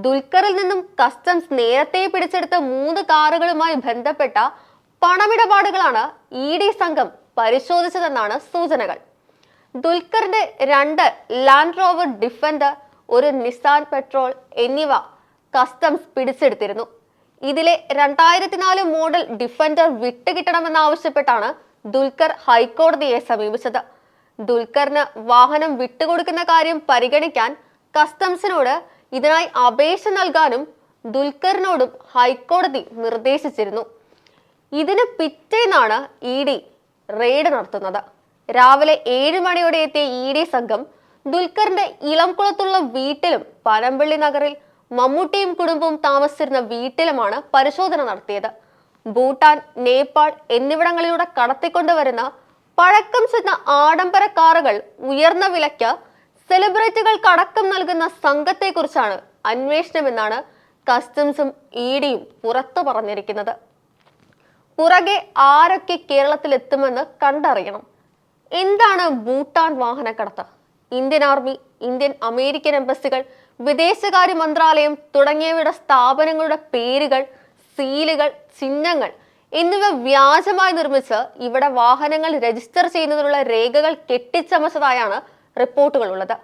ദുൽഖറിൽ നിന്നും കസ്റ്റംസ് നേരത്തെ പിടിച്ചെടുത്ത 3 കാറുകളുമായി ബന്ധപ്പെട്ട പണമിടപാടുകളാണ് ഇ ഡി സംഘം പരിശോധിച്ചതെന്നാണ് സൂചനകൾ. ദുൽഖറിന്റെ 2 ലാൻഡ് റോവർ ഡിഫൻഡർ, ഒരു നിസാൻ പെട്രോൾ എന്നിവ കസ്റ്റംസ് പിടിച്ചെടുത്തിരുന്നു. ഇതിലെ 2004 മോഡൽ ഡിഫൻഡർ വിട്ടുകിട്ടണമെന്നാവശ്യപ്പെട്ടാണ് ദുൽഖർ ഹൈക്കോടതിയെ സമീപിച്ചത്. ദുൽഖറിന് വാഹനം വിട്ടുകൊടുക്കുന്ന കാര്യം പരിഗണിക്കാൻ കസ്റ്റംസിനോട് ഇതിനായി അപേക്ഷ നൽകാനും ദുൽഖറിനോടും ഹൈക്കോടതി നിർദ്ദേശിച്ചിരുന്നു. ഇതിന് പിറ്റേന്നാണ് ഇ ഡി റെയ്ഡ് നടത്തുന്നത്. രാവിലെ 7 മണിയോടെ എത്തിയ ഇ ഡി സംഘം ദുൽഖറിന്റെ ഇളംകുളത്തുള്ള വീട്ടിലും പനമ്പള്ളി നഗറിൽ മമ്മൂട്ടിയും കുടുംബവും താമസിച്ചിരുന്ന വീട്ടിലുമാണ് പരിശോധന നടത്തിയത്. ഭൂട്ടാൻ, നേപ്പാൾ എന്നിവിടങ്ങളിലൂടെ കടത്തിക്കൊണ്ടുവരുന്ന പഴക്കം ചെന്ന ആഡംബര കാറുകൾ ഉയർന്ന വിലയ്ക്ക് സെലിബ്രിറ്റികൾക്ക് അടക്കം നൽകുന്ന സംഘത്തെക്കുറിച്ചാണ് അന്വേഷണമെന്നാണ് കസ്റ്റംസും ഇ ഡിയും പുറത്തു പറഞ്ഞിരിക്കുന്നത്. പുറകെ ആരൊക്കെ കേരളത്തിലെത്തുമെന്ന് കണ്ടറിയണം. എന്താണ് ഭൂട്ടാൻ വാഹനക്കടത്ത്? ഇന്ത്യൻ ആർമി, ഇന്ത്യൻ അമേരിക്കൻ എംബസികൾ, വിദേശകാര്യ മന്ത്രാലയം തുടങ്ങിയവയുടെ സ്ഥാപനങ്ങളുടെ പേരുകൾ, സീലുകൾ, ചിഹ്നങ്ങൾ എന്നിവ വ്യാജമായി നിർമ്മിച്ച് ഇവിടെ വാഹനങ്ങൾ രജിസ്റ്റർ ചെയ്യുന്നതിനുള്ള രേഖകൾ കെട്ടിച്ചമച്ചതായാണ് റിപ്പോർട്ടുകൾ ഉള്ളത്.